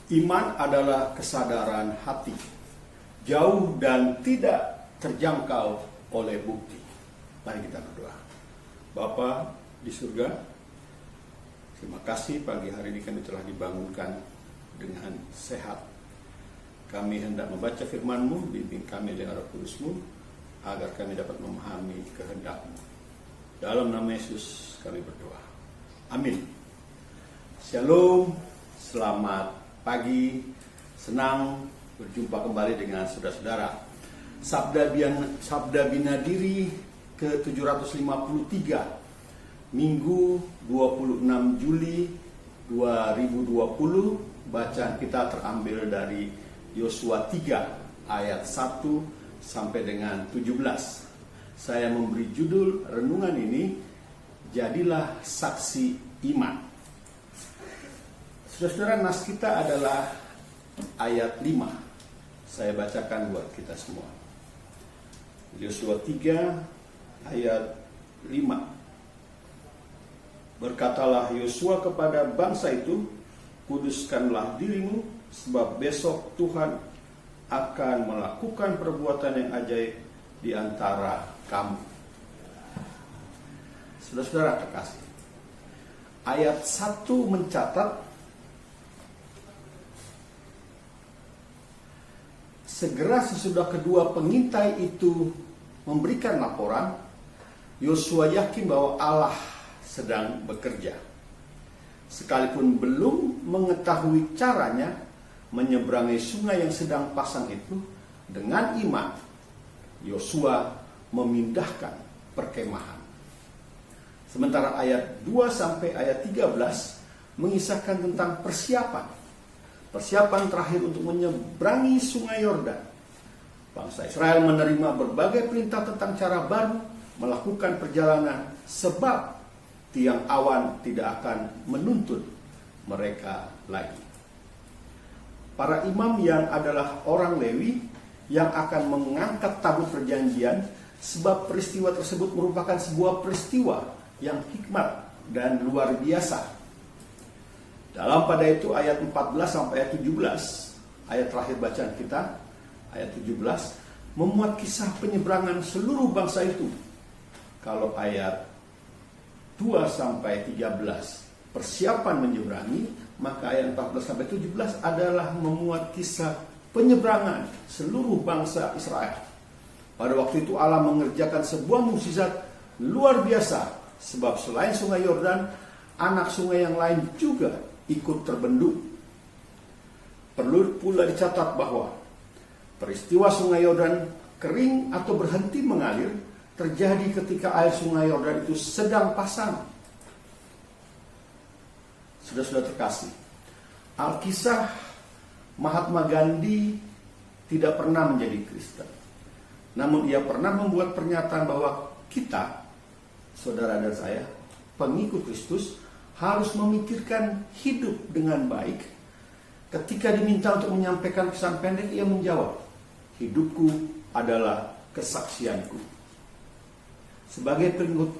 Iman adalah kesadaran hati, jauh dan tidak terjangkau oleh bukti. Mari kita berdoa. Bapa di surga, terima kasih pagi hari ini kami telah dibangunkan dengan sehat. Kami hendak membaca firman-Mu, bimbing kami dengan Roh Kudus-Mu, agar kami dapat memahami kehendak-Mu. Dalam nama Yesus kami berdoa. Amin. Shalom, selamat pagi, senang berjumpa kembali dengan saudara-saudara. Sabda Binadiri ke-753, Minggu 26 Juli 2020. Bacaan kita terambil dari Yosua 3 ayat 1 sampai dengan 17. Saya memberi judul renungan ini, Jadilah Saksi Iman. Saudara-saudara, nas kita adalah ayat 5. Saya bacakan buat kita semua. Yosua 3 ayat 5. Berkatalah Yosua kepada bangsa itu, kuduskanlah dirimu, sebab besok Tuhan akan melakukan perbuatan yang ajaib di antara kamu. Saudara-saudara terkasih, ayat 1 mencatat segera sesudah kedua pengintai itu memberikan laporan, Yosua yakin bahwa Allah sedang bekerja. Sekalipun belum mengetahui caranya menyeberangi sungai yang sedang pasang itu, dengan iman Yosua memindahkan perkemahan. Sementara ayat 2 sampai ayat 13 mengisahkan tentang persiapan terakhir untuk menyeberangi sungai Yordan. Bangsa Israel menerima berbagai perintah tentang cara baru melakukan perjalanan, sebab tiang awan tidak akan menuntun mereka lagi. Para imam yang adalah orang Lewi yang akan mengangkat tabut perjanjian, sebab peristiwa tersebut merupakan sebuah peristiwa yang hikmat dan luar biasa. Dalam pada itu ayat 14 sampai ayat 17, ayat terakhir bacaan kita, ayat 17, memuat kisah penyeberangan seluruh bangsa itu. Kalau ayat 2 sampai 13 persiapan menyeberangi, maka ayat 14 sampai 17 adalah memuat kisah penyeberangan seluruh bangsa Israel. Pada waktu itu Allah mengerjakan sebuah mukjizat luar biasa, sebab selain sungai Yordan, anak sungai yang lain juga ikut terbendung. Perlu pula dicatat bahwa peristiwa sungai Yordan kering atau berhenti mengalir terjadi ketika air sungai Yordan itu sedang pasang. Sudah terkasih, Alkisah Mahatma Gandhi tidak pernah menjadi Kristen. Namun ia pernah membuat pernyataan bahwa kita, saudara dan saya, pengikut Kristus, harus memikirkan hidup dengan baik. Ketika diminta untuk menyampaikan pesan pendek, ia menjawab, hidupku adalah kesaksianku. Sebagai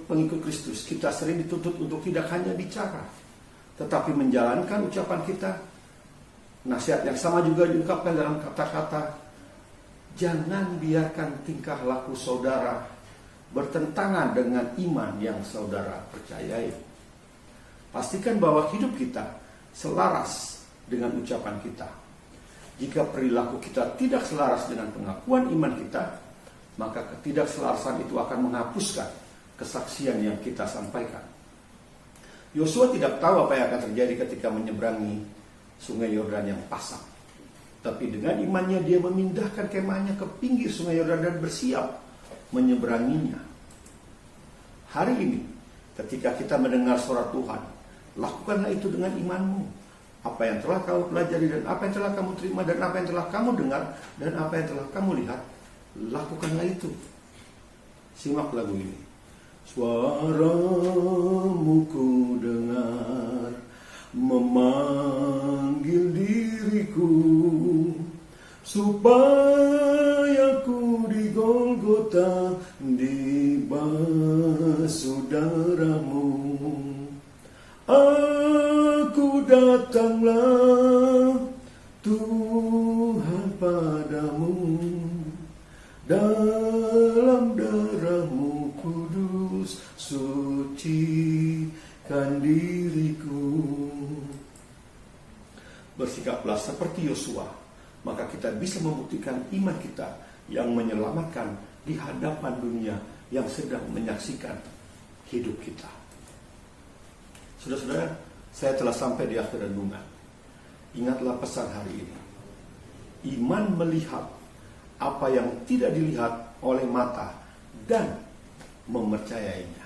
pengikut Kristus, kita sering dituntut untuk tidak hanya bicara, tetapi menjalankan ucapan kita. Nasihat yang sama juga diungkapkan dalam kata-kata, jangan biarkan tingkah laku saudara bertentangan dengan iman yang saudara percayai. Pastikan bahwa hidup kita selaras dengan ucapan kita. Jika perilaku kita tidak selaras dengan pengakuan iman kita, maka ketidakselarasan itu akan menghapuskan kesaksian yang kita sampaikan. Yosua tidak tahu apa yang akan terjadi ketika menyeberangi sungai Yordan yang pasang. Tapi dengan imannya dia memindahkan kemahnya ke pinggir sungai Yordan dan bersiap menyeberanginya. Hari ini, ketika kita mendengar suara Tuhan, lakukanlah itu dengan imanmu. Apa yang telah kamu pelajari dan apa yang telah kamu terima dan apa yang telah kamu dengar dan apa yang telah kamu lihat, lakukanlah itu. Simak lagu ini. Suaramu ku dengar memanggil diriku, supaya ku di Golgota dibasuh darahmu. Aku datanglah Tuhan padamu, dalam darah-Mu kudus, sucikan diriku. Bersikaplah seperti Yosua, maka kita bisa membuktikan iman kita yang menyelamatkan di hadapan dunia yang sedang menyaksikan hidup kita. Saudara-saudara, saya telah sampai di akhir renungan. Ingatlah pesan hari ini. Iman melihat apa yang tidak dilihat oleh mata dan mempercayainya.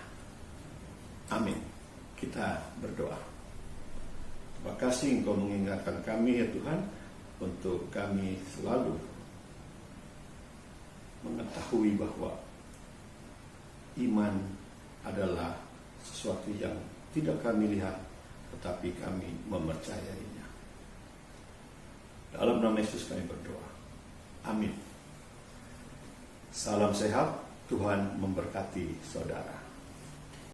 Amin. Kita berdoa. Terima kasih Engkau mengingatkan kami ya Tuhan, untuk kami selalu mengetahui bahwa iman adalah sesuatu yang tidak kami lihat, tetapi kami mempercayainya. Dalam nama Yesus kami berdoa. Amin. Salam sehat, Tuhan memberkati saudara.